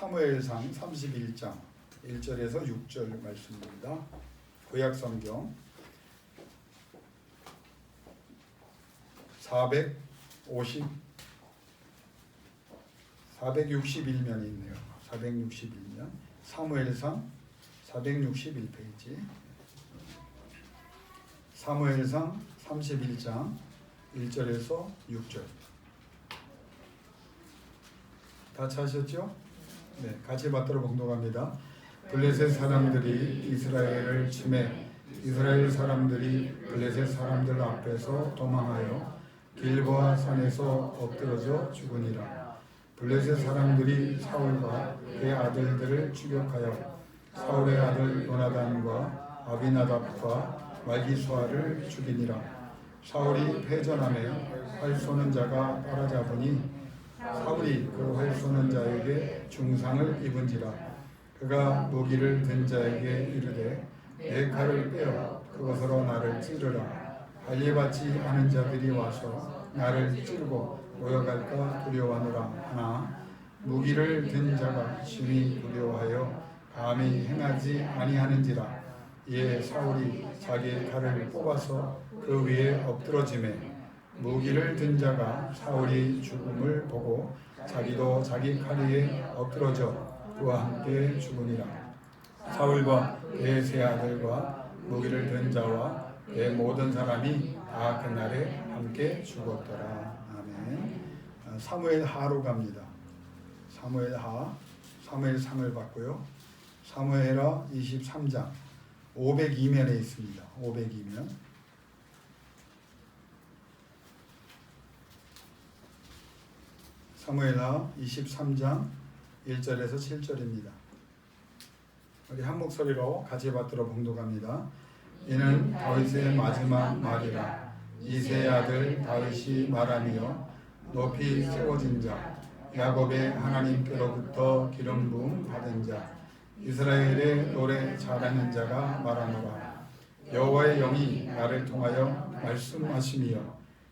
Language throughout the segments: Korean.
사무엘상 31장 1절에서 6절 말씀입니다. 구약성경 461면이 있네요. 461면 사무엘상 461페이지 사무엘상 31장 1절에서 6절 다 찾으셨죠? 네, 같이 받들어 봉독합니다. 블레셋 사람들이 이스라엘을 치매 이스라엘 사람들이 블레셋 사람들 앞에서 도망하여 길보아 산에서 엎드러져 죽으니라. 블레셋 사람들이 사울과 그의 아들들을 추격하여 사울의 아들 요나단과 아비나답과 말기수아를 죽이니라. 사울이 패전하며 활 쏘는 자가 따라잡으니 사울이 그 활 쏘는 자에게 중상을 입은지라. 그가 무기를 든 자에게 이르되 내 칼을 빼어 그것으로 나를 찌르라. 관리받지 않은 자들이 와서 나를 찌르고 모여갈까 두려워하노라 하나 무기를 든 자가 심히 두려워하여 감히 행하지 아니하는지라. 이에 사울이 자기의 칼을 뽑아서 그 위에 엎드러지매 무기를 든 자가 사울이 죽음을 보고 자기도 자기 칼 위에 엎드러져 그와 함께 죽으니라. 사울과 그의 세 아들과 무기를 든 자와 그의 모든 사람이 다 그날에 함께 죽었더라. 아멘. 사무엘하로 갑니다. 사무엘상을 받고요. 사무엘하 23장 502면에 있습니다. 502면 사무엘하 23장 1절에서 7절입니다. 우리 한 목소리로 같이 받들어 봉독합니다. 이는 다윗의 마지막 말이라. 이새의 아들 다윗이 말하며 높이 세워진 자 야곱의 하나님께로부터 기름 부음 받은 자 이스라엘의 노래 잘하는 자가 말하노라. 여호와의 영이 나를 통하여 말씀하시며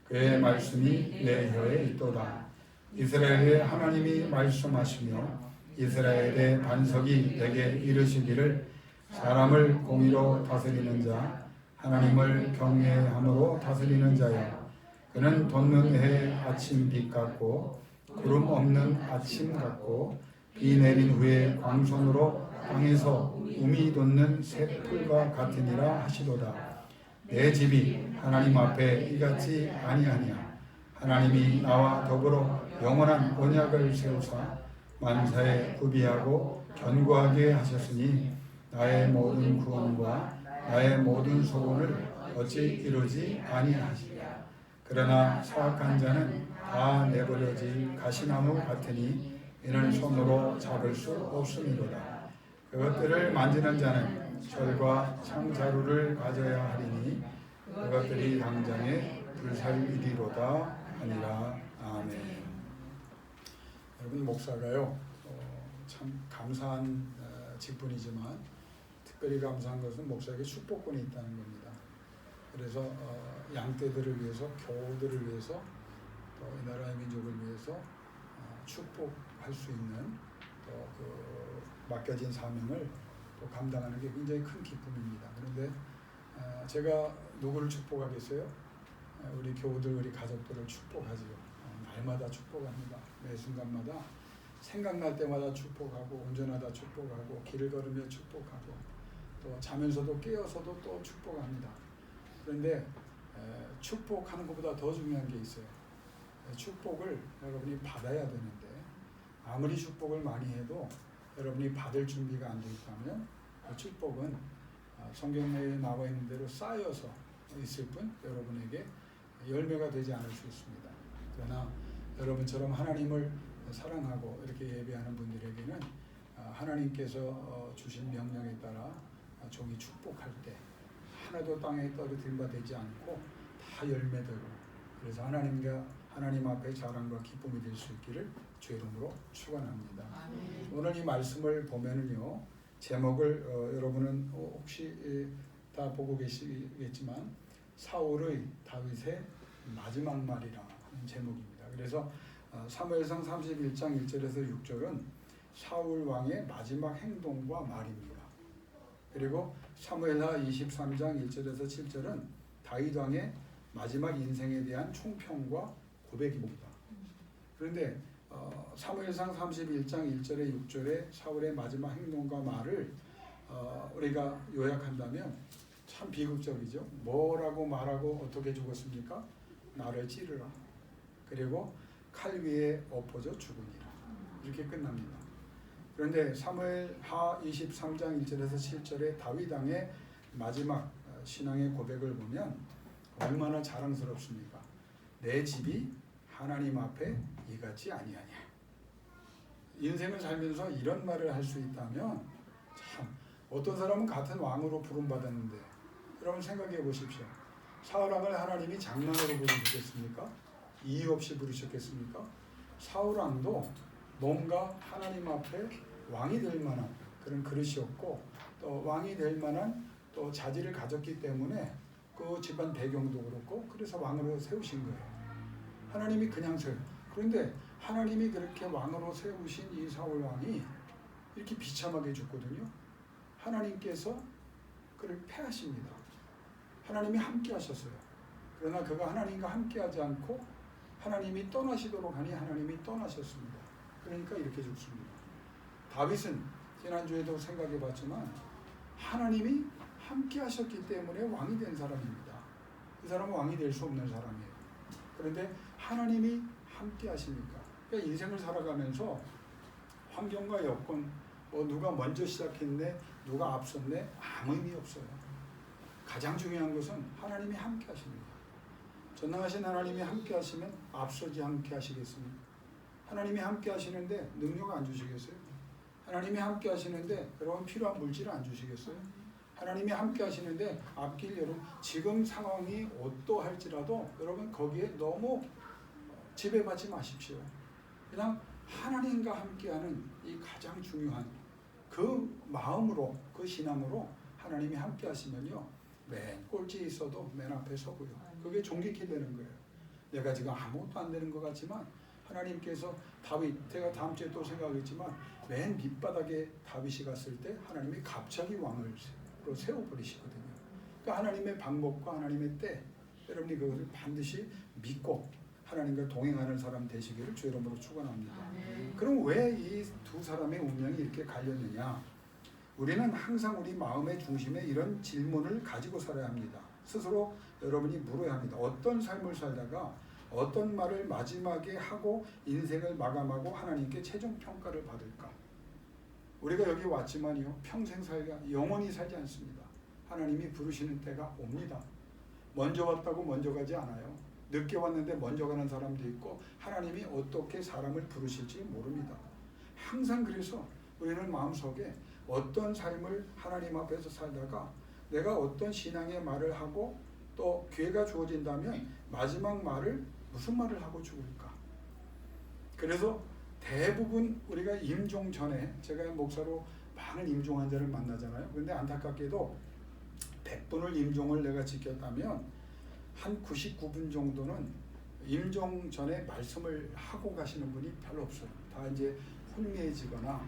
그의 말씀이 내 혀에 있도다. 이스라엘의 하나님이 말씀하시며 이스라엘의 반석이 내게 이르시기를 사람을 공의로 다스리는 자 하나님을 경외함으로 다스리는 자여 그는 돋는 해 아침 빛 같고 구름 없는 아침 같고 비 내린 후에 광선으로 땅에서 우미 돋는 새풀과 같으니라 하시도다. 내 집이 하나님 앞에 이같이 아니하냐. 하나님이 나와 더불어 영원한 언약을 세우사 만사에 구비하고 견고하게 하셨으니 나의 모든 구원과 나의 모든 소원을 어찌 이루지 아니하시랴. 그러나 사악한 자는 다 내버려질 가시나무 같으니 이는 손으로 잡을 수 없음이로다. 그것들을 만지는 자는 철과 창자루를 가져야 하리니 그것들이 당장에 불살이리로다 하니라. 아멘. 여러분, 목사가요 참 감사한 직분이지만 특별히 감사한 것은 목사에게 축복권이 있다는 겁니다. 그래서 양떼들을 위해서, 교우들을 위해서, 또 이 나라의 민족을 위해서 축복할 수 있는 또 그 맡겨진 사명을 또 감당하는 게 굉장히 큰 기쁨입니다. 그런데 제가 누구를 축복하겠어요? 우리 교우들, 우리 가족들을 축복하지요. 날마다 축복합니다. 매 순간마다 생각날 때마다 축복하고 운전하다 축복하고 길을 걸으며 축복하고 또 자면서도 깨어서도 또 축복합니다. 그런데 축복하는 것보다 더 중요한 게 있어요. 축복을 여러분이 받아야 되는데 아무리 축복을 많이 해도 여러분이 받을 준비가 안 돼 있다면 그 축복은 성경에 나와 있는 대로 쌓여서 있을 뿐 여러분에게 열매가 되지 않을 수 있습니다. 그러나 여러분처럼 하나님을 사랑하고 이렇게 예배하는 분들에게는 하나님께서 주신 명령에 따라 종이 축복할 때 하나도 땅에 떨어뜨린 바 되지 않고 다 열매되고 그래서 하나님 앞에 자랑과 기쁨이 될 수 있기를 주의 이름으로 축원합니다. 오늘 이 말씀을 보면은요 제목을 여러분은 혹시 다 보고 계시겠지만 사울의 다윗의 마지막 말이라 하는 제목입니다. 그래서 사무엘상 31장 1절에서 6절은 사울 왕의 마지막 행동과 말입니다. 그리고 사무엘하 23장 1절에서 7절은 다윗 왕의 마지막 인생에 대한 총평과 고백입니다. 그런데 사무엘상 31장 1절에 6절에 사울의 마지막 행동과 말을 우리가 요약한다면 참 비극적이죠. 뭐라고 말하고 어떻게 죽었습니까? 나를 찌르라. 그리고 칼 위에 엎어져 죽으니라. 이렇게 끝납니다. 그런데 사무엘하 23장 1절에서 7절의 다윗 왕의 마지막 신앙의 고백을 보면 얼마나 자랑스럽습니까? 내 집이 하나님 앞에 이같이 아니하냐. 인생을 살면서 이런 말을 할 수 있다면 참 어떤 사람은 같은 왕으로 부름받았는데 여러분 생각해 보십시오. 사울왕을 하나님이 장난으로 부르셨겠습니까? 이유 없이 부르셨겠습니까? 사울왕도 뭔가 하나님 앞에 왕이 될 만한 그런 그릇이었고 또 왕이 될 만한 또 자질을 가졌기 때문에 그 집안 배경도 그렇고 그래서 왕으로 세우신 거예요. 하나님이 그냥 세워. 그런데 하나님이 그렇게 왕으로 세우신 이 사울 왕이 이렇게 비참하게 죽거든요. 하나님께서 그를 패하십니다. 하나님이 함께 하셨어요. 그러나 그가 하나님과 함께 하지 않고 하나님이 떠나시도록 하니 하나님이 떠나셨습니다. 그러니까 이렇게 죽습니다. 다윗은 지난주에도 생각해 봤지만 하나님이 함께 하셨기 때문에 왕이 된 사람입니다. 그 사람은 왕이 될 수 없는 사람이에요. 그런데 하나님이 함께 하시니까 그러니까 인생을 살아가면서 환경과 여건 뭐 누가 먼저 시작했네 누가 앞섰네 아무 의미 없어요. 가장 중요한 것은 하나님이 함께 하십니다. 전능하신 하나님이 함께 하시면 앞서지 함께 하시겠습니까? 하나님이 함께 하시는데 능력 안 주시겠어요? 하나님이 함께 하시는데 여러분 필요한 물질 안 주시겠어요? 하나님이 함께 하시는데 앞길 여러분 지금 상황이 어떠할지라도 여러분 거기에 너무 지배받지 마십시오. 그냥 하나님과 함께하는 이 가장 중요한 그 마음으로 그 신앙으로 하나님이 함께 하시면요 맨 꼴찌에 있어도 맨 앞에 서고요. 그게 존귀케 되는 거예요. 내가 지금 아무것도 안 되는 것 같지만 하나님께서 다윗 제가 다음 주에 또 생각하겠지만 맨 밑바닥에 다윗이 갔을 때 하나님이 갑자기 왕을 세워버리시거든요. 그러니까 하나님의 방법과 하나님의 때 여러분이 그것을 반드시 믿고 하나님과 동행하는 사람 되시기를 주 이름으로 축원합니다. 그럼 왜 이 두 사람의 운명이 이렇게 갈렸느냐? 우리는 항상 우리 마음의 중심에 이런 질문을 가지고 살아야 합니다. 스스로 여러분이 물어야 합니다. 어떤 삶을 살다가 어떤 말을 마지막에 하고 인생을 마감하고 하나님께 최종 평가를 받을까? 우리가 여기 왔지만요 평생 살가 영원히 살지 않습니다. 하나님이 부르시는 때가 옵니다. 먼저 왔다고 먼저 가지 않아요. 늦게 왔는데 먼저 가는 사람도 있고 하나님이 어떻게 사람을 부르실지 모릅니다. 항상 그래서 우리는 마음속에 어떤 삶을 하나님 앞에서 살다가 내가 어떤 신앙의 말을 하고 또 기회가 주어진다면 마지막 말을 무슨 말을 하고 죽을까? 그래서 대부분 우리가 임종 전에 제가 목사로 많은 임종 환자를 만나잖아요. 그런데 안타깝게도 100분을 임종을 내가 지켰다면 한 99분 정도는 임종 전에 말씀을 하고 가시는 분이 별로 없어요. 다 이제 혼미해지거나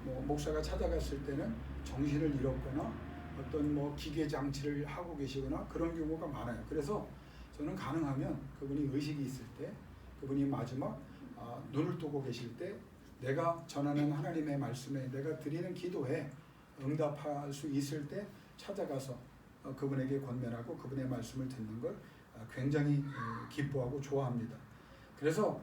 뭐 목사가 찾아갔을 때는 정신을 잃었거나 어떤 뭐 기계 장치를 하고 계시거나 그런 경우가 많아요. 그래서 저는 가능하면 그분이 의식이 있을 때 그분이 마지막 눈을 뜨고 계실 때 내가 전하는 하나님의 말씀에 내가 드리는 기도에 응답할 수 있을 때 찾아가서 그분에게 권면하고 그분의 말씀을 듣는 걸 굉장히 기뻐하고 좋아합니다. 그래서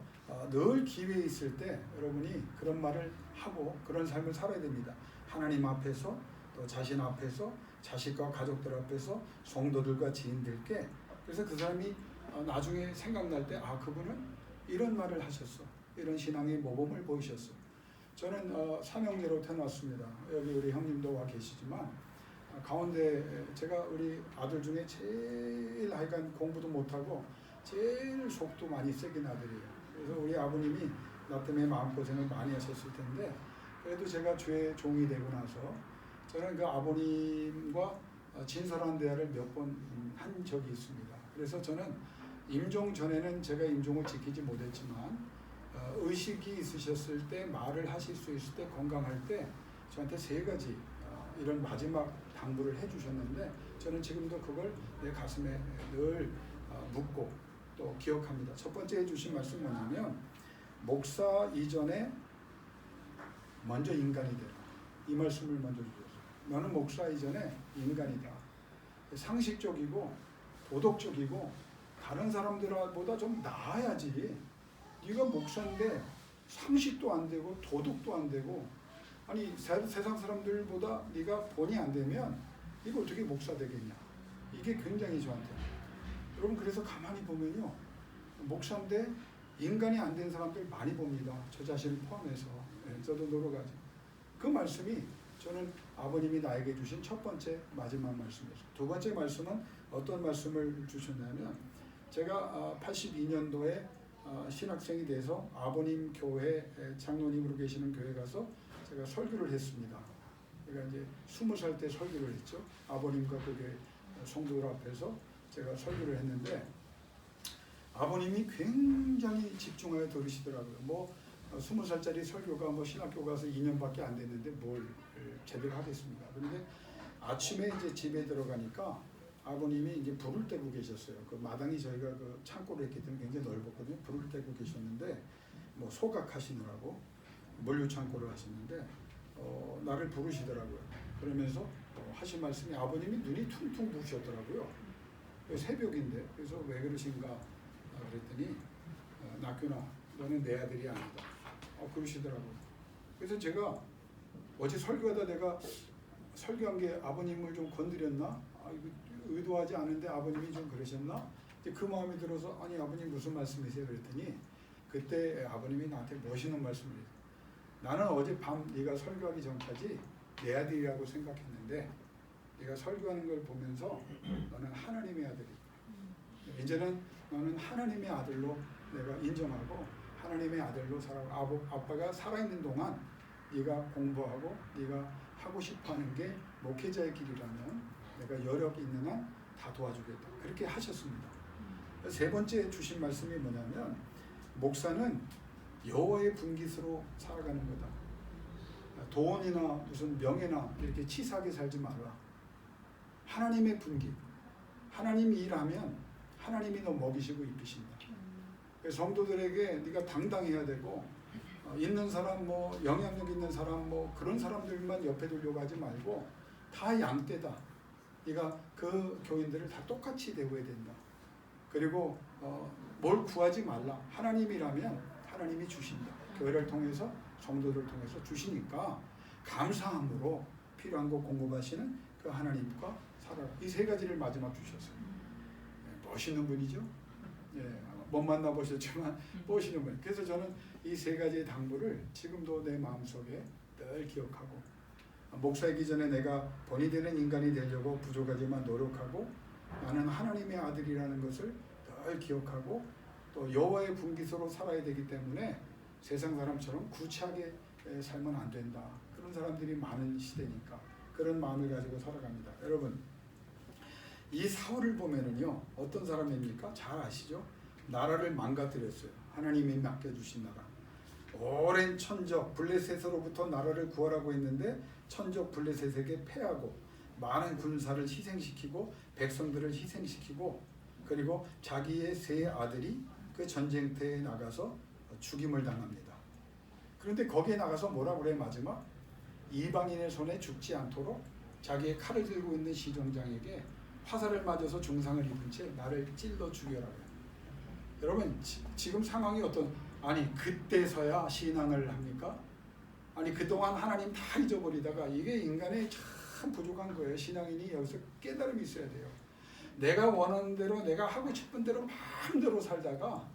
늘 기회 있을 때 여러분이 그런 말을 하고 그런 삶을 살아야 됩니다. 하나님 앞에서 또 자신 앞에서 자식과 가족들 앞에서 성도들과 지인들께 그래서 그 사람이 나중에 생각날 때 그분은 이런 말을 하셨어. 이런 신앙의 모범을 보이셨어. 저는 삼형제로 태어났습니다. 여기 우리 형님도 와 계시지만 가운데 제가 우리 아들 중에 제일 하여간 공부도 못하고 제일 속도 많이 세긴 아들이에요. 그래서 우리 아버님이 나 때문에 마음고생을 많이 하셨을 텐데 그래도 제가 주의 종이 되고 나서 저는 그 아버님과 진솔한 대화를 몇 번 한 적이 있습니다. 그래서 저는 임종 전에는 제가 임종을 지키지 못했지만 의식이 있으셨을 때, 말을 하실 수 있을 때, 건강할 때 저한테 3가지 이런 마지막 당부를 해주셨는데 저는 지금도 그걸 내 가슴에 늘 묻고 또 기억합니다. 첫 번째 해주신 말씀 뭐냐면 목사 이전에 먼저 인간이 되라. 이 말씀을 먼저 주셨어요. 너는 목사 이전에 인간이다. 상식적이고 도덕적이고 다른 사람들보다 좀 나아야지. 네가 목사인데 상식도 안 되고 도덕도 안 되고 아니 세상 사람들보다 네가 본이 안 되면 이거 어떻게 목사 되겠냐. 이게 굉장히 저한테. 여러분 그래서 가만히 보면요. 목사인데 인간이 안 된 사람들 많이 봅니다. 저 자신을 포함해서. 저도 노력하죠. 그 말씀이 저는 아버님이 나에게 주신 첫 번째 마지막 말씀이었어요. 두 번째 말씀은 어떤 말씀을 주셨냐면 제가 82년도에 신학생이 돼서 아버님 교회 장로님으로 계시는 교회 가서 제가 설교를 했습니다. 제가 이제 20살 때 설교를 했죠. 아버님과 그 성도들 앞에서 제가 설교를 했는데 아버님이 굉장히 집중하여 들으시더라고요. 20살짜리 설교가 신학교 가서 2년밖에 안 됐는데 뭘 제대로 하겠습니까? 그런데 아침에 이제 집에 들어가니까 아버님이 이제 불을 떼고 계셨어요. 그 마당이 저희가 그 창고를 했기 때문에 굉장히 넓었거든요. 불을 떼고 계셨는데 소각하시느라고 물류 창고를 하시는데 나를 부르시더라고요. 그러면서 하신 말씀이 아버님이 눈이 퉁퉁 부으셨더라고요. 새벽인데 그래서 왜 그러신가 그랬더니 낙균아 너는 내 아들이 아니다. 그러시더라고요. 그래서 제가 어제 설교하다 내가 설교한 게 아버님을 좀 건드렸나? 의도하지 않은데 아버님이 좀 그러셨나? 그 마음이 들어서 아니 아버님 무슨 말씀이세요? 그랬더니 그때 아버님이 나한테 멋있는 말씀을 해요. 나는 어젯밤 네가 설교하기 전까지 내 아들이라고 생각했는데 네가 설교하는 걸 보면서 너는 하나님의 아들이다. 이제는 너는 하나님의 아들로 내가 인정하고 하나님의 아들로 살아가고 아빠가 살아있는 동안 네가 공부하고 네가 하고 싶어하는 게 목회자의 길이라면 내가 여력 있는 한 다 도와주겠다. 그렇게 하셨습니다. 세 번째 주신 말씀이 뭐냐면 목사는 여호와의 분깃으로 살아가는 거다. 돈이나 무슨 명예나 이렇게 치사하게 살지 마라. 하나님의 분깃. 하나님이 일하면 하나님이 너 먹이시고 입히신다. 성도들에게 네가 당당해야 되고 있는 사람 영향력 있는 사람 그런 사람들만 옆에 두려고 하지 말고 다 양떼다. 네가 그 교인들을 다 똑같이 대우해야 된다. 그리고 뭘 구하지 말라. 하나님이라면 하나님이 주신다. 교회를 통해서 성도들을 통해서 주시니까 감사함으로 필요한 거 공급하시는 그 하나님과 살아라. 이 3가지를 마지막 주셨어요. 멋있는 분이죠. 못 만나보셨지만 멋있는 분. 그래서 저는 이 3가지의 당부를 지금도 내 마음속에 늘 기억하고 목사이기 전에 내가 본이 되는 인간이 되려고 부족하지만 노력하고 나는 하나님의 아들이라는 것을 늘 기억하고 또 여호와의 분깃으로 살아야 되기 때문에 세상 사람처럼 구차하게 살면 안 된다. 그런 사람들이 많은 시대니까 그런 마음을 가지고 살아갑니다. 여러분 이 사울을 보면은요 어떤 사람입니까? 잘 아시죠? 나라를 망가뜨렸어요. 하나님이 맡겨주신 나라. 오랜 천적 블레셋으로부터 나라를 구하라고 했는데 천적 블레셋에게 패하고 많은 군사를 희생시키고 백성들을 희생시키고 그리고 자기의 3 아들이 그 전쟁터에 나가서 죽임을 당합니다. 그런데 거기에 나가서 뭐라고 그래 마지막? 이방인의 손에 죽지 않도록 자기의 칼을 들고 있는 시종장에게 화살을 맞아서 중상을 입은 채 나를 찔러 죽여라. 여러분 지금 상황이 아니 그때서야 신앙을 합니까? 아니 그동안 하나님 다 잊어버리다가 이게 인간의 참 부족한 거예요. 신앙인이 여기서 깨달음이 있어야 돼요. 내가 원하는 대로 내가 하고 싶은 대로 마음대로 살다가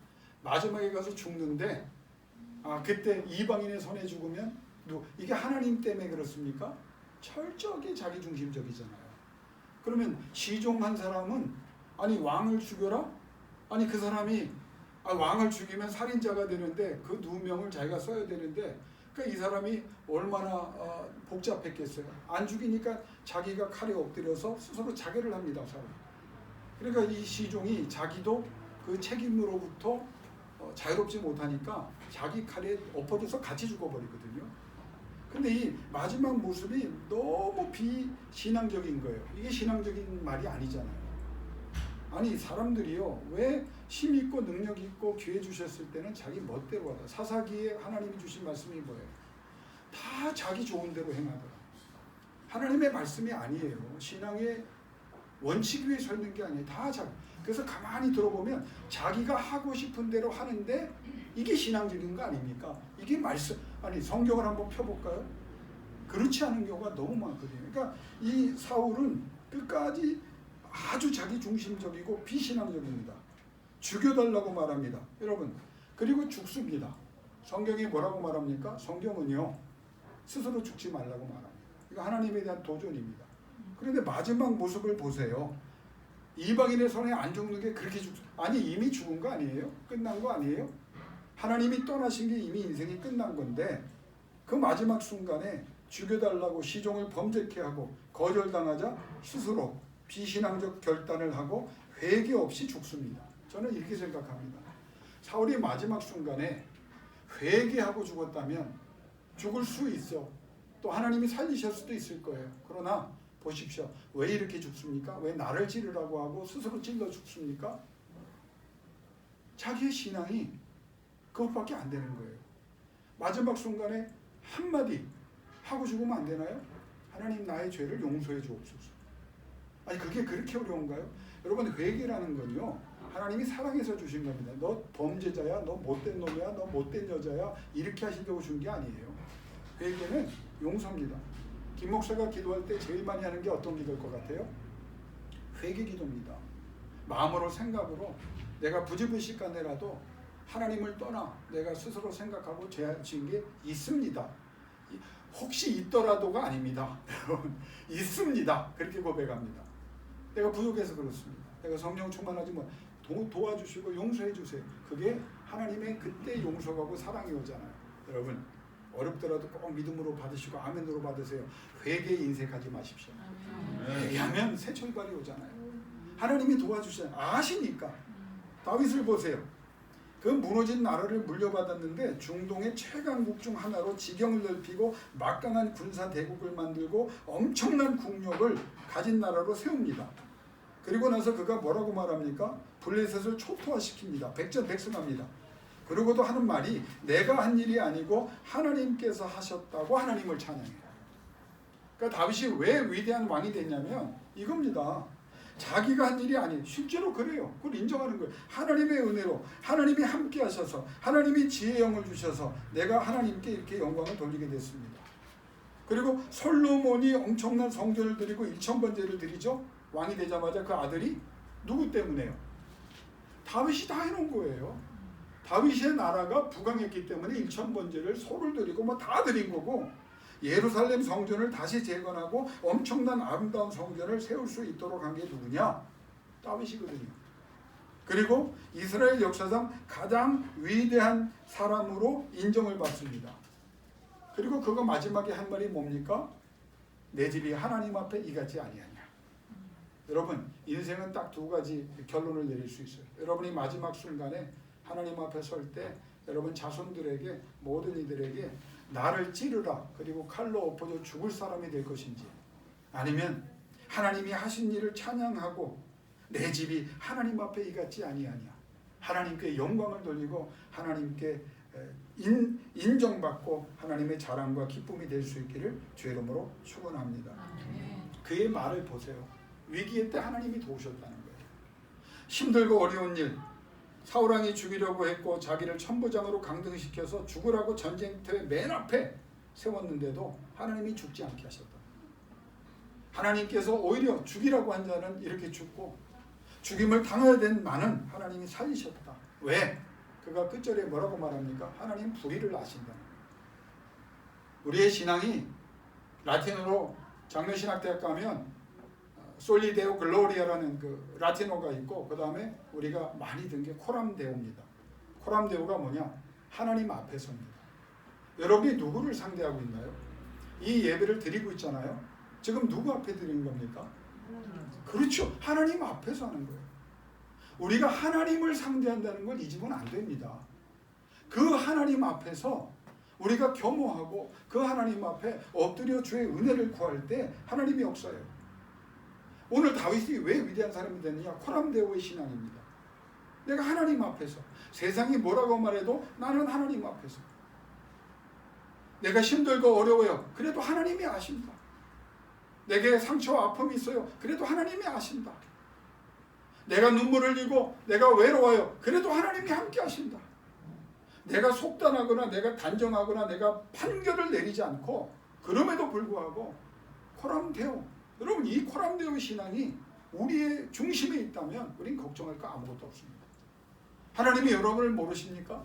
마지막에 가서 죽는데 그때 이방인의 손에 죽으면 이게 하나님 때문에 그렇습니까? 철저하게 자기중심적이잖아요. 그러면 시종한 사람은 아니 왕을 죽여라? 아니 그 사람이 왕을 죽이면 살인자가 되는데 그 누명을 자기가 써야 되는데 그러니까 이 사람이 얼마나 복잡했겠어요. 안 죽이니까 자기가 칼에 엎드려서 스스로 자결을 합니다. 사람. 그러니까 이 시종이 자기도 그 책임으로부터 자유롭지 못하니까 자기 칼에 엎어져서 같이 죽어버리거든요. 근데 이 마지막 모습이 너무 비신앙적인 거예요. 이게 신앙적인 말이 아니잖아요. 아니 사람들이요, 왜 힘 있고 능력 있고 기회 주셨을 때는 자기 멋대로 하다. 사사기에 하나님이 주신 말씀이 뭐예요? 다 자기 좋은 대로 행하더라. 하나님의 말씀이 아니에요. 신앙의 원칙 위에 서 있는 게 아니에요. 다 자기. 그래서 가만히 들어보면 자기가 하고 싶은 대로 하는데 이게 신앙적인 거 아닙니까? 이게 말씀, 아니 성경을 한번 펴볼까요? 그렇지 않은 경우가 너무 많거든요. 그러니까 이 사울은 끝까지 아주 자기 중심적이고 비신앙적입니다. 죽여달라고 말합니다. 여러분, 그리고 죽습니다. 성경이 뭐라고 말합니까? 성경은요, 스스로 죽지 말라고 말합니다. 이거 하나님에 대한 도전입니다. 그런데 마지막 모습을 보세요. 이방인의 손에 안 죽는 게 그렇게 아니 이미 죽은 거 아니에요? 끝난 거 아니에요? 하나님이 떠나신 게 이미 인생이 끝난 건데 그 마지막 순간에 죽여달라고 시종을 범죄케 하고 거절당하자 스스로 비신앙적 결단을 하고 회개 없이 죽습니다. 저는 이렇게 생각합니다. 사울이 마지막 순간에 회개하고 죽었다면 죽을 수 있어. 또 하나님이 살리실 수도 있을 거예요. 그러나 보십시오. 왜 이렇게 죽습니까? 왜 나를 찌르라고 하고 스스로 찔러 죽습니까? 자기의 신앙이 그것밖에 안 되는 거예요. 마지막 순간에 한마디 하고 죽으면 안 되나요? 하나님 나의 죄를 용서해 주옵소서. 아니 그게 그렇게 어려운가요? 여러분 회개라는 건요, 하나님이 사랑해서 주신 겁니다. 너 범죄자야, 너 못된 놈이야, 너 못된 여자야, 이렇게 하시려고 준 게 아니에요. 회개는 용서입니다. 김 목사가 기도할 때 제일 많이 하는 게 어떤 기도일 것 같아요? 회개 기도입니다. 마음으로 생각으로 내가 부지불식간에라도 하나님을 떠나 내가 스스로 생각하고 죄 지은 게 있습니다. 혹시 있더라도가 아닙니다. 있습니다. 그렇게 고백합니다. 내가 부족해서 그렇습니다. 내가 성령 충만하지 뭐 도와주시고 용서해 주세요. 그게 하나님의 그때 용서하고 사랑이 오잖아요. 여러분 어렵더라도 꼭 믿음으로 받으시고 아멘으로 받으세요. 회개에 인색하지 마십시오. 회개하면 새 출발이 오잖아요. 하나님이 도와주시잖아요. 아시니까. 다윗을 보세요. 그 무너진 나라를 물려받았는데 중동의 최강국 중 하나로 지경을 넓히고 막강한 군사 대국을 만들고 엄청난 국력을 가진 나라로 세웁니다. 그리고 나서 그가 뭐라고 말합니까? 블레셋을 초토화시킵니다. 백전백승합니다. 그러고도 하는 말이 내가 한 일이 아니고 하나님께서 하셨다고 하나님을 찬양해요. 그러니까 다윗이 왜 위대한 왕이 됐냐면 이겁니다. 자기가 한 일이 아니에요. 실제로 그래요. 그걸 인정하는 거예요. 하나님의 은혜로 하나님이 함께 하셔서 하나님이 지혜의 영을 주셔서 내가 하나님께 이렇게 영광을 돌리게 됐습니다. 그리고 솔로몬이 엄청난 성전을 드리고 1000번제를 드리죠. 왕이 되자마자 그 아들이 누구 때문에요? 다윗이 다 해놓은 거예요. 다윗의 나라가 부강했기 때문에 1000번제를 소를 드리고 뭐 다 드린 거고 예루살렘 성전을 다시 재건하고 엄청난 아름다운 성전을 세울 수 있도록 한 게 누구냐? 다윗이거든요. 그리고 이스라엘 역사상 가장 위대한 사람으로 인정을 받습니다. 그리고 그거 마지막에 한 말이 뭡니까? 내 집이 하나님 앞에 이같이 아니하냐. 여러분 인생은 딱 두 가지 결론을 내릴 수 있어요. 여러분이 마지막 순간에 하나님 앞에 설 때 여러분 자손들에게 모든 이들에게 나를 찌르라 그리고 칼로 엎어져 죽을 사람이 될 것인지 아니면 하나님이 하신 일을 찬양하고 내 집이 하나님 앞에 이같지 아니하냐 하나님께 영광을 돌리고 하나님께 인정받고 하나님의 자랑과 기쁨이 될 수 있기를 주의 이름으로 축원합니다. 그의 말을 보세요. 위기의 때 하나님이 도우셨다는 거예요. 힘들고 어려운 일 사울왕이 죽이려고 했고 자기를 천부장으로 강등시켜서 죽으라고 전쟁터의 맨 앞에 세웠는데도 하나님이 죽지 않게 하셨다. 하나님께서 오히려 죽이라고 한 자는 이렇게 죽고 죽임을 당해야 된 나는 하나님이 살리셨다. 왜? 그가 끝절에 뭐라고 말합니까? 하나님 불의를 아신다는 거예요. 우리의 신앙이 라틴어로 장로신학대학 가면 솔리데오 글로리아라는 그 라틴어가 있고 그 다음에 우리가 많이 든 게 코람데오입니다. 코람데오가 뭐냐? 하나님 앞에서입니다. 여러분이 누구를 상대하고 있나요? 이 예배를 드리고 있잖아요. 지금 누구 앞에 드리는 겁니까? 그렇죠. 하나님 앞에서 하는 거예요. 우리가 하나님을 상대한다는 걸 잊으면 안 됩니다. 그 하나님 앞에서 우리가 겸허하고 그 하나님 앞에 엎드려 주의 은혜를 구할 때 하나님이 역사해요. 오늘 다윗이 왜 위대한 사람이 됐느냐? 코람데오의 신앙입니다. 내가 하나님 앞에서 세상이 뭐라고 말해도 나는 하나님 앞에서 내가 힘들고 어려워요. 그래도 하나님이 아신다. 내게 상처와 아픔이 있어요. 그래도 하나님이 아신다. 내가 눈물을 흘리고 내가 외로워요. 그래도 하나님이 함께 하신다. 내가 속단하거나 내가 단정하거나 내가 판결을 내리지 않고 그럼에도 불구하고 코람데오, 여러분 이 코람데오의 신앙이 우리의 중심에 있다면 우린 걱정할 거 아무것도 없습니다. 하나님이 여러분을 모르십니까?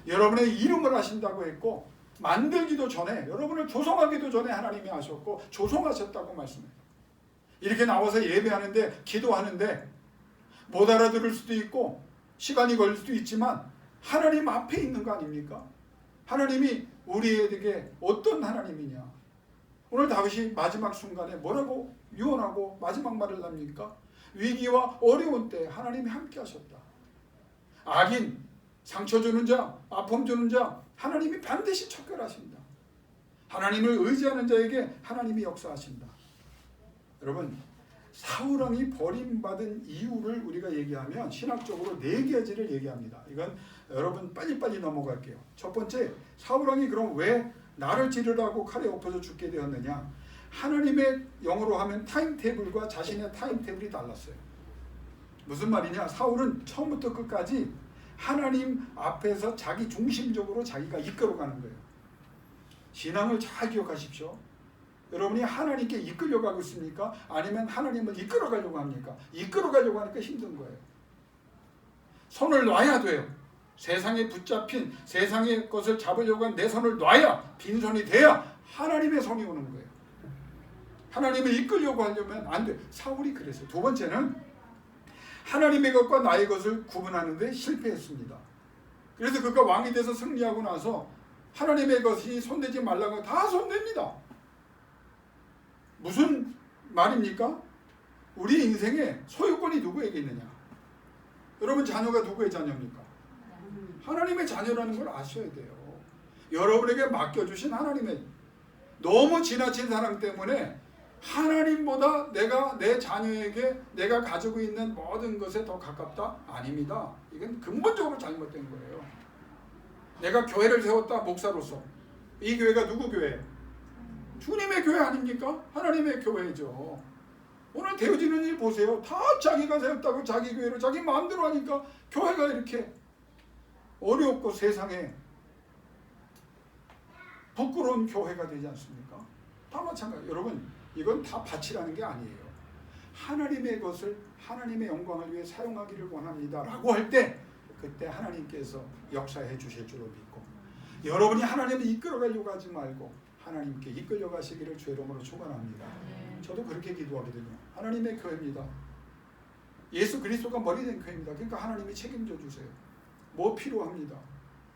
여러분의 이름을 아신다고 했고 만들기도 전에 여러분을 조성하기도 전에 하나님이 아셨고 조성하셨다고 말씀해요. 이렇게 나와서 예배하는데 기도하는데 못 알아들을 수도 있고 시간이 걸릴 수도 있지만 하나님 앞에 있는 거 아닙니까? 하나님이 우리에게 어떤 하나님이냐? 오늘 다윗이 마지막 순간에 뭐라고 유언하고 마지막 말을 합니까? 위기와 어려운 때 하나님이 함께 하셨다. 악인, 상처 주는 자, 아픔 주는 자 하나님이 반드시 척결하신다. 하나님을 의지하는 자에게 하나님이 역사하신다. 여러분 사울왕이 버림받은 이유를 우리가 얘기하면 신학적으로 4가지를 얘기합니다. 이건 여러분 빨리빨리 넘어갈게요. 첫 번째, 사울왕이 그럼 왜 나를 찌르라고 칼에 엎어져 죽게 되었느냐? 하나님의 영어로 하면 타임테이블과 자신의 타임테이블이 달랐어요. 무슨 말이냐? 사울은 처음부터 끝까지 하나님 앞에서 자기 중심적으로 자기가 이끌어가는 거예요. 신앙을 잘 기억하십시오. 여러분이 하나님께 이끌려가고 있습니까? 아니면 하나님을 이끌어가려고 합니까? 이끌어가려고 하니까 힘든 거예요. 손을 놔야 돼요. 세상에 붙잡힌 세상의 것을 잡으려고 한 내 손을 놔야 빈손이 돼야 하나님의 손이 오는 거예요. 하나님을 이끌려고 하려면 안 돼. 사울이 그랬어요. 두 번째는 하나님의 것과 나의 것을 구분하는데 실패했습니다. 그래서 그가 왕이 돼서 승리하고 나서 하나님의 것이 손대지 말라고 다 손댑니다. 무슨 말입니까? 우리 인생에 소유권이 누구에게 있느냐? 여러분 자녀가 누구의 자녀입니까? 하나님의 자녀라는 걸 아셔야 돼요. 여러분에게 맡겨주신 하나님의 너무 지나친 사랑 때문에 하나님보다 내가 내 자녀에게 내가 가지고 있는 모든 것에 더 가깝다? 아닙니다. 이건 근본적으로 잘못된 거예요. 내가 교회를 세웠다 목사로서 이 교회가 누구 교회예요? 주님의 교회 아닙니까? 하나님의 교회죠. 오늘 되어지는 일 보세요. 다 자기가 세웠다고 자기 교회로 자기 마음대로 하니까 교회가 이렇게 어렵고 세상에 부끄러운 교회가 되지 않습니까? 다 마찬가지. 여러분 이건 다 바치라는 게 아니에요. 하나님의 것을 하나님의 영광을 위해 사용하기를 원합니다 라고 할 때 그때 하나님께서 역사해 주실 줄로 믿고 여러분이 하나님을 이끌어가려고 하지 말고 하나님께 이끌려 가시기를 주의 이름으로 축원합니다. 저도 그렇게 기도하거든요. 하나님의 교회입니다. 예수 그리스도가 머리 된 교회입니다. 그러니까 하나님이 책임져 주세요. 뭐 필요합니다.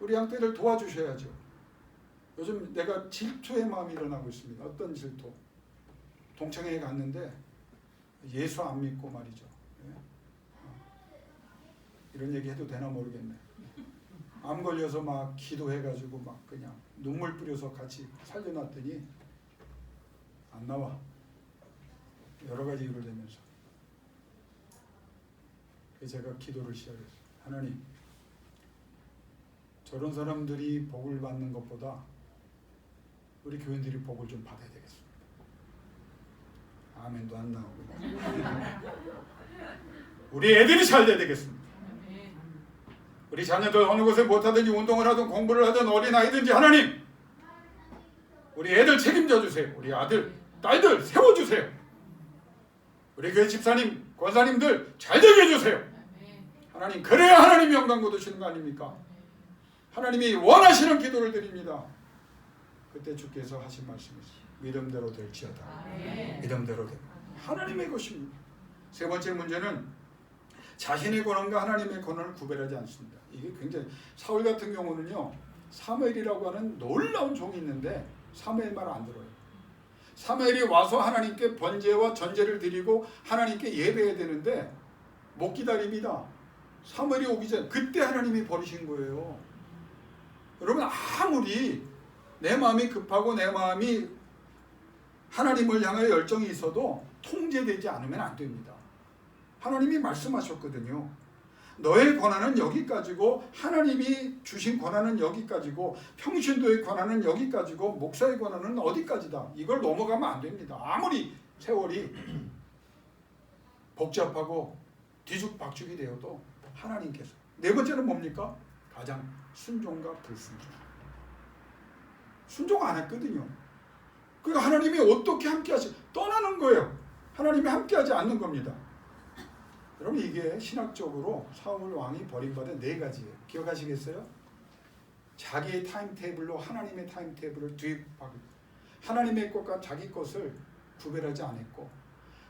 우리 양떼를 도와주셔야죠. 요즘 내가 질투의 마음이 일어나고 있습니다. 어떤 질투? 동창회에 갔는데 예수 안 믿고 말이죠. 이런 얘기 해도 되나 모르겠네. 암 걸려서 막 기도해가지고 막 그냥 눈물 뿌려서 같이 살려놨더니 안 나와. 여러 가지 이유를 대면서. 그래서 제가 기도를 시작했어요. 하나님, 저런 사람들이 복을 받는 것보다 우리 교인들이 복을 좀 받아야 되겠습니다. 아멘도 안 나오고. 우리 애들이 잘 돼야 되겠습니다. 우리 자녀들 어느 곳에 못하든지 운동을 하든 공부를 하든 어린아이든지 하나님 우리 애들 책임져 주세요. 우리 아들, 딸들 세워주세요. 우리 교회 집사님, 권사님들 잘 되게 해주세요. 하나님 그래야 하나님 영광 거두시는 거 아닙니까? 하나님이 원하시는 기도를 드립니다. 그때 주께서 하신 말씀이 믿음대로 될지어다. 믿음대로 될 하나님의 것입니다. 세 번째 문제는 자신의 권한과 하나님의 권한을 구별하지 않습니다. 이게 굉장히 사울 같은 경우는요. 사무엘이라고 하는 놀라운 종이 있는데 사무엘 말 안 들어요. 사무엘이 와서 하나님께 번제와 전제를 드리고 하나님께 예배해야 되는데 못 기다립니다. 사무엘이 오기 전 그때 하나님이 버리신 거예요. 여러분 아무리 내 마음이 급하고 내 마음이 하나님을 향하여 열정이 있어도 통제되지 않으면 안 됩니다. 하나님이 말씀하셨거든요. 너의 권한은 여기까지고 하나님이 주신 권한은 여기까지고 평신도의 권한은 여기까지고 목사의 권한은 어디까지다. 이걸 넘어가면 안 됩니다. 아무리 세월이 복잡하고 뒤죽박죽이 되어도 하나님께서. 네 번째는 뭡니까? 가장 순종과 불순종. 순종 안 했거든요. 그러니까 하나님이 어떻게 함께하시 떠나는 거예요. 하나님이 함께하지 않는 겁니다. 여러분 이게 신학적으로 사울 왕이 버림받은 네 가지예요. 기억하시겠어요? 자기의 타임테이블로 하나님의 타임테이블을 뒤바꾸고 하나님의 것과 자기 것을 구별하지 않았고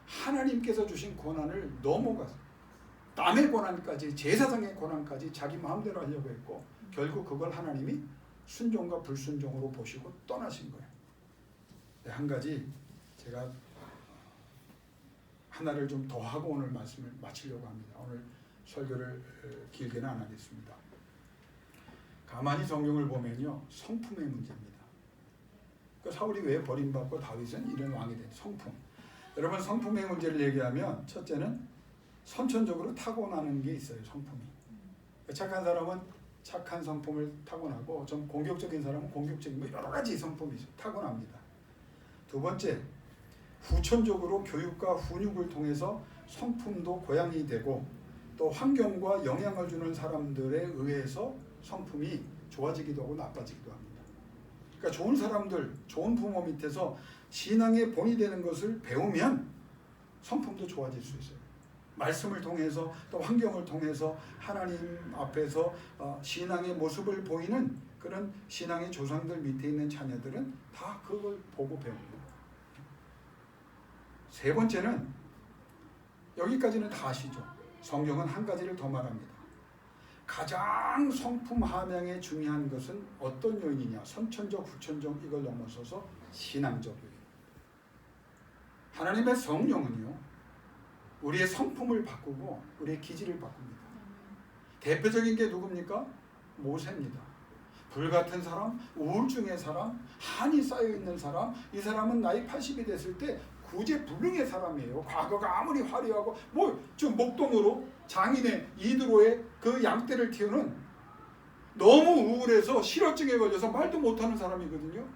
하나님께서 주신 권한을 넘어가서 남의 권한까지 제사장의 권한까지 자기 마음대로 하려고 했고 결국 그걸 하나님이 순종과 불순종으로 보시고 떠나신 거예요. 네, 한 가지 제가 하나를 좀 더 하고 오늘 말씀을 마치려고 합니다. 오늘 설교를 길게는 안 하겠습니다. 가만히 성경을 보면요. 성품의 문제입니다. 그러니까 사울이 왜 버림받고 다윗은 이런 왕이 된 성품. 여러분 성품의 문제를 얘기하면 첫째는 선천적으로 타고나는 게 있어요. 성품이. 착한 사람은 착한 성품을 타고나고 좀 공격적인 사람은 공격적인 뭐 여러 가지 성품이 타고납니다. 두 번째 후천적으로 교육과 훈육을 통해서 성품도 고양이 되고 또 환경과 영향을 주는 사람들에 의해서 성품이 좋아지기도 하고 나빠지기도 합니다. 그러니까 좋은 사람들, 좋은 부모 밑에서 신앙의 본이 되는 것을 배우면 성품도 좋아질 수 있어요. 말씀을 통해서 또 환경을 통해서 하나님 앞에서 신앙의 모습을 보이는 그런 신앙의 조상들 밑에 있는 자녀들은 다 그걸 보고 배웁니다. 세 번째는 여기까지는 다 아시죠? 성경은 한 가지를 더 말합니다. 가장 성품 함양에 중요한 것은 어떤 요인이냐? 선천적, 후천적 이걸 넘어서서 신앙적 요인. 하나님의 성령은요. 우리의 성품을 바꾸고 우리의 기질을 바꿉니다. 대표적인 게 누굽니까? 모세입니다. 불같은 사람, 우울증의 사람, 한이 쌓여있는 사람, 이 사람은 나이 80이 됐을 때 구제불능의 사람이에요. 과거가 아무리 화려하고 좀 목동으로 장인의 이드로의 그 양떼를 키우는 너무 우울해서 실어증에 걸려서 말도 못하는 사람이거든요.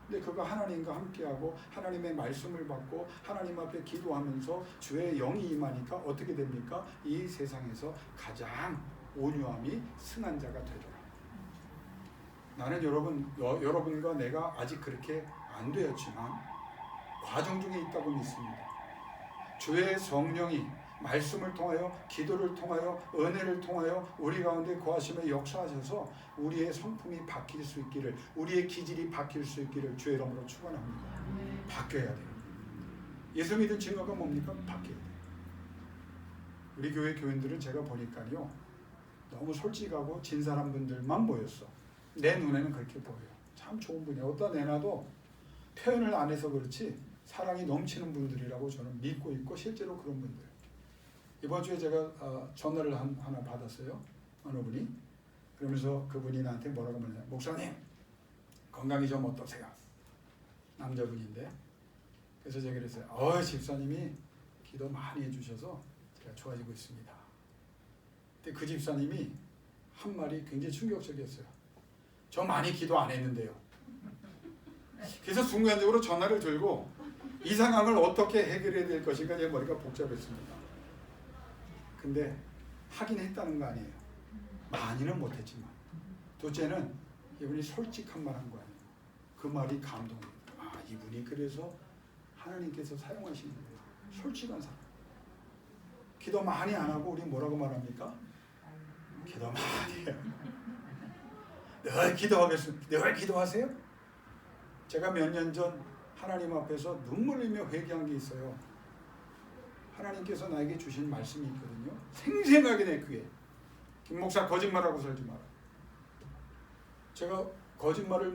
근데 그가 하나님과 함께하고 하나님의 말씀을 받고 하나님 앞에 기도하면서 주의 영이 임하니까 어떻게 됩니까? 이 세상에서 가장 온유함이 승한 자가 되더라. 나는 여러분과 내가 아직 그렇게 안 되었지만 과정 중에 있다고 믿습니다. 주의 성령이 말씀을 통하여 기도를 통하여 은혜를 통하여 우리 가운데 거하시며 역사하셔서 우리의 성품이 바뀔 수 있기를 우리의 기질이 바뀔 수 있기를 주의 이름으로 축원합니다. 바뀌어야 돼요. 예수 믿은 증거가 뭡니까? 바뀌어야 돼요. 우리 교회 교인들은 제가 보니까요 너무 솔직하고 진 사람분들만 보였어. 내 눈에는 그렇게 보여요. 참 좋은 분이에요. 어디다 내놔도 표현을 안 해서 그렇지 사랑이 넘치는 분들이라고 저는 믿고 있고 실제로 그런 분들. 이번 주에 제가 전화를 하나 받았어요. 어느 분이. 그러면서 그분이 나한테 뭐라고 말하냐. 목사님 건강이 좀 어떠세요? 남자분인데. 그래서 제가 그랬어요. 집사님이 기도 많이 해주셔서 제가 좋아지고 있습니다. 근데 그 집사님이 한 말이 굉장히 충격적이었어요. 저 많이 기도 안 했는데요. 그래서 순간적으로 전화를 들고 이 상황을 어떻게 해결해야 될 것인가 제 머리가 복잡했습니다. 근데 하긴 했다는 거 아니에요. 많이는 못했지만. 둘째는 이분이 솔직한 말 한 거 아니에요. 그 말이 감동이에요. 이분이 그래서 하나님께서 사용하시는 거예요. 솔직한 사람. 기도 많이 안 하고 우리 뭐라고 말합니까? 기도 많이 해요. 늘 기도하겠습니다. 늘 기도하세요? 제가 몇 년 전 하나님 앞에서 눈물 흘리며 회개한 게 있어요. 하나님께서 나에게 주신 말씀이 있거든요. 생생하게 내 귀에. 김 목사 거짓말하고 살지 마라. 제가 거짓말을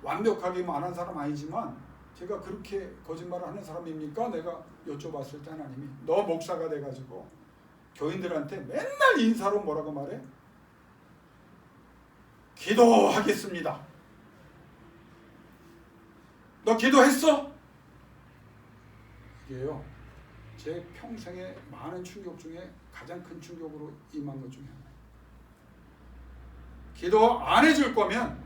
완벽하게 안 한 사람 아니지만 제가 그렇게 거짓말을 하는 사람입니까? 내가 여쭤봤을 때 하나님이 너 목사가 돼가지고 교인들한테 맨날 인사로 뭐라고 말해? 기도하겠습니다. 너 기도했어? 이게요, 제 평생의 많은 충격 중에 가장 큰 충격으로 임한 것 중에 하나예요. 기도 안 해줄 거면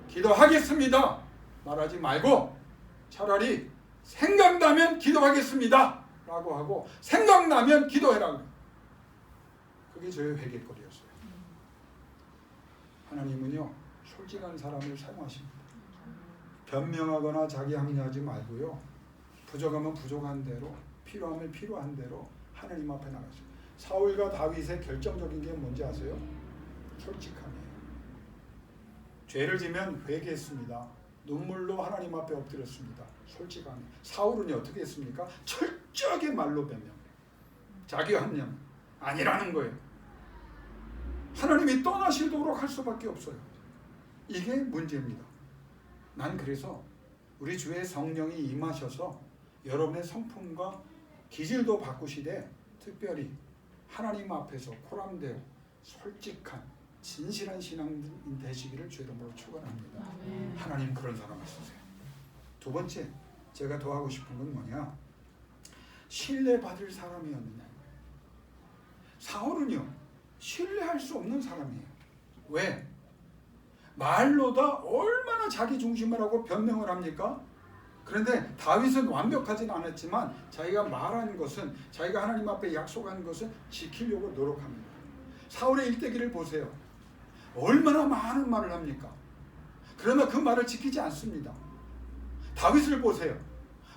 기도하겠습니다 말하지 말고 차라리 생각나면 기도하겠습니다 라고 하고 생각나면 기도해라. 그게 저의 회개거리였어요. 하나님은요, 솔직한 사람을 사용하십니다. 변명하거나 자기 합리하지 말고요, 부족하면 부족한 대로, 필요하면 필요한 대로 하나님 앞에 나가세요. 사울과 다윗의 결정적인 게 뭔지 아세요? 솔직함이에요. 죄를 지면 회개했습니다. 눈물로 하나님 앞에 엎드렸습니다. 솔직함이. 사울은 어떻게 했습니까? 철저하게 말로 변명. 자기 합리함 아니라는 거예요. 하나님이 떠나시도록 할 수밖에 없어요. 이게 문제입니다. 난 그래서 우리 주의 성령이 임하셔서 여러분의 성품과 기질도 바꾸시되 특별히 하나님 앞에서 코람되어 솔직한 진실한 신앙인 되시기를 주의 이름으로 축원합니다. 하나님 그런 사람을 쓰세요. 두 번째, 제가 더 하고 싶은 건 뭐냐? 신뢰받을 사람이었느냐. 사울은요, 신뢰할 수 없는 사람이에요. 왜? 말로다 얼마나 자기 중심을 하고 변명을 합니까? 그런데 다윗은 완벽하진 않았지만 자기가 말한 것은, 자기가 하나님 앞에 약속한 것은 지키려고 노력합니다. 사울의 일대기를 보세요. 얼마나 많은 말을 합니까? 그러나 그 말을 지키지 않습니다. 다윗을 보세요.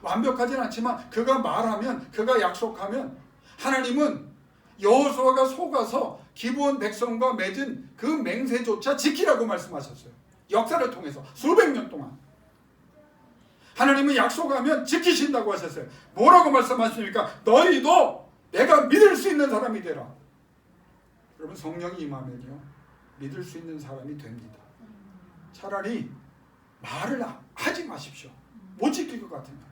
완벽하진 않지만 그가 말하면, 그가 약속하면 하나님은 여호수아가 속아서 기브온 백성과 맺은 그 맹세조차 지키라고 말씀하셨어요. 역사를 통해서 수백 년 동안 하나님은 약속하면 지키신다고 하셨어요. 뭐라고 말씀하십니까? 너희도 내가 믿을 수 있는 사람이 되라. 여러분, 성령이 임하면요, 믿을 수 있는 사람이 됩니다. 차라리 말을 하지 마십시오. 못 지킬 것 같으면.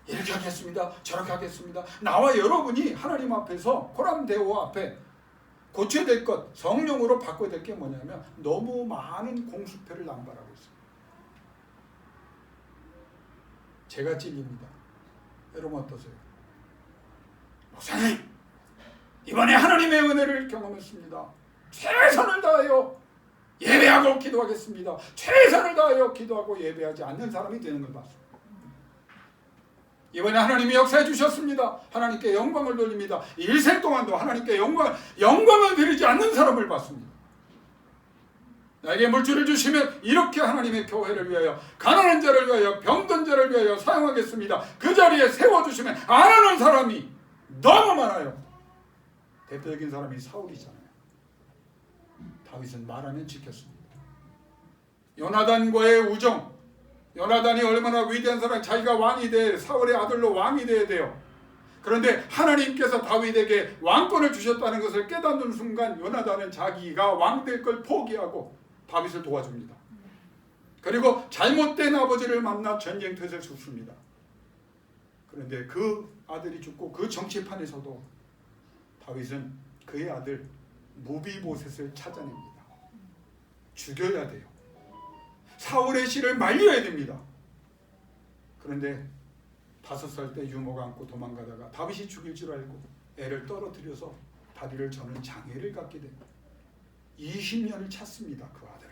이렇게 하겠습니다, 저렇게 하겠습니다. 나와 여러분이 하나님 앞에서 코람데오 앞에 고쳐야 될 것, 성령으로 바꿔야 될 게 뭐냐면 너무 많은 공수표를 남발하고 있어요. 제가 찔립니다. 여러분 어떠세요? 목사님, 이번에 하나님의 은혜를 경험했습니다. 최선을 다하여 예배하고 기도하겠습니다. 최선을 다하여 기도하고 예배하지 않는 사람이 되는 걸 봤습니다. 이번에 하나님이 역사해 주셨습니다. 하나님께 영광을 돌립니다. 일생 동안도 하나님께 영광을 드리지 않는 사람을 봤습니다. 나에게 물질을 주시면 이렇게 하나님의 교회를 위하여, 가난한 자를 위하여, 병든 자를 위하여 사용하겠습니다. 그 자리에 세워주시면 안 하는 사람이 너무 많아요. 대표적인 사람이 사울이잖아요. 다윗은 말하면 지켰습니다. 요나단과의 우정, 요나단이 얼마나 위대한 사람, 자기가 왕이 돼, 사울의 아들로 왕이 돼야 돼요. 그런데 하나님께서 다윗에게 왕권을 주셨다는 것을 깨닫는 순간 요나단은 자기가 왕 될 걸 포기하고 다윗을 도와줍니다. 그리고 잘못된 아버지를 만나 전쟁터에서 죽습니다. 그런데 그 아들이 죽고 그 정치판에서도 다윗은 그의 아들 무비보셋을 찾아냅니다. 죽여야 돼요. 사울의 씨를 말려야 됩니다. 그런데 5살 때 유모가 안고 도망가다가 다윗이 죽일 줄 알고 애를 떨어뜨려서 다리를 저는 장애를 갖게 됩니다. 20년을 찾습니다. 그 아들을.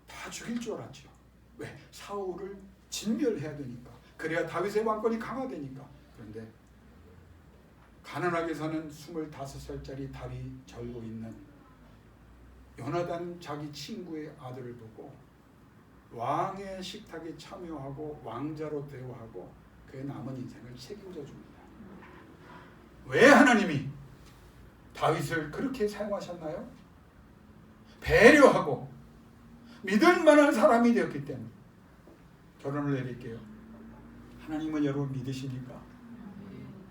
다 죽일 줄 알았죠. 왜? 사울을 진멸해야 되니까. 그래야 다윗의 왕권이 강화되니까. 그런데 가난하게 사는 25살짜리 다리 절고 있는 요나단 자기 친구의 아들을 보고 왕의 식탁에 참여하고 왕자로 대우하고 그의 남은 인생을 책임져 줍니다. 왜 하나님이 다윗을 그렇게 사용하셨나요? 배려하고 믿을 만한 사람이 되었기 때문에. 결론을 내릴게요. 하나님은 여러분 믿으십니까?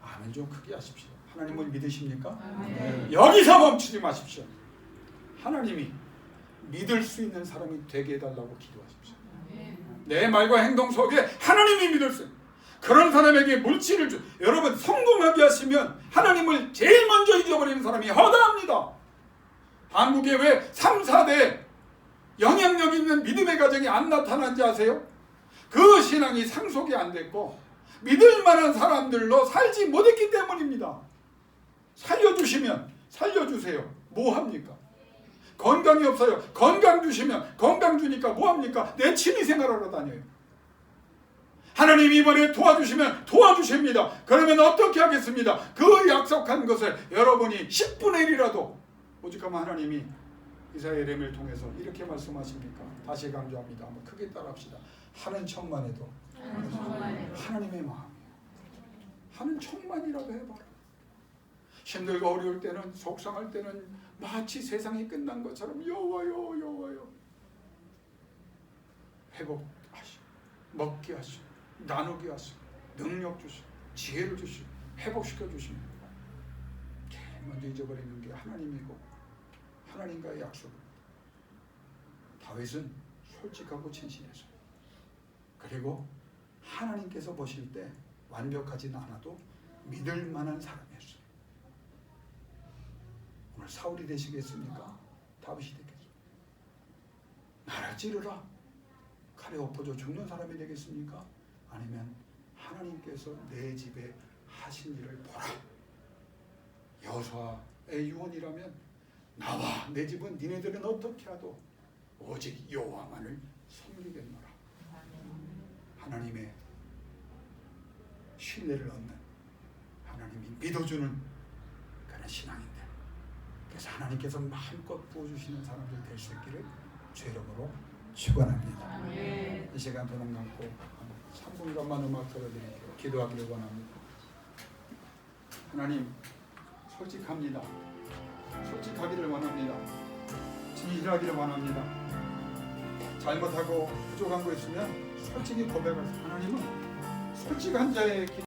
아멘 좀 크게 하십시오. 하나님을 믿으십니까? 아멘. 여기서 멈추지 마십시오. 하나님이 믿을 수 있는 사람이 되게 해달라고 기도하십시오. 내 말과 행동 속에 하나님이 믿을 수 있는 그런 사람에게 물질을 주. 여러분 성공하게 하시면 하나님을 제일 먼저 잊어버리는 사람이 허다합니다. 한국에 왜 3, 4대 영향력 있는 믿음의 가정이 안 나타난지 아세요? 그 신앙이 상속이 안 됐고 믿을 만한 사람들로 살지 못했기 때문입니다. 살려주시면 살려주세요. 뭐합니까? 건강이 없어요. 건강 주시면 건강 주니까 뭐합니까? 내 취미생활하러 다녀요. 하나님 이번에 도와주시면 도와주십니다. 그러면 어떻게 하겠습니다? 그 약속한 것을 여러분이 10분의 1이라도 오직하면 하나님이 이사야 예레미야를 통해서 이렇게 말씀하십니까? 다시 강조합니다. 한번 크게 따라합시다. 하는 척만 해도 하나님의 마음이에요. 하는 척만이라도 해봐라. 힘들고 어려울 때는, 속상할 때는 마치 세상이 끝난 것처럼 여와요 여와요. 회복하시고 먹게 하시고 나누게 하시고 능력 주시고 지혜를 주시고 회복시켜 주시면 제일 먼저 잊어버리는 게 하나님이고 하나님과의 약속입니다. 다윗은 솔직하고 진실했어요. 그리고 하나님께서 보실 때 완벽하지는 않아도 믿을 만한 사람이었어요. 오늘 사울이 되시겠습니까? 다윗이 되겠습니까? 나를 찌르라 칼에 엎어져 죽는 사람이 되겠습니까? 아니면 하나님께서 내 집에 하신 일을 보라. 여호수아의 유언이라면 나와 내 집은 니네들은 어떻게 하도 오직 여호와만을 섬기겠노라. 하나님의 신뢰를 얻는, 하나님이 믿어주는 그런 신앙인들, 그래서 하나님께서 마음껏 부어주시는 사람들 될 수 있기를 주 이름으로 축원합니다. 이 시간 도움 갖고 3분간만 음악 들어드릴게요. 기도하기를 원합니다. 하나님, 솔직합니다. 솔직하기를 원합니다. 진실하기를 원합니다. 잘못하고 부족한 거 있으면 솔직히 고백하세요. 하나님은 솔직한 자의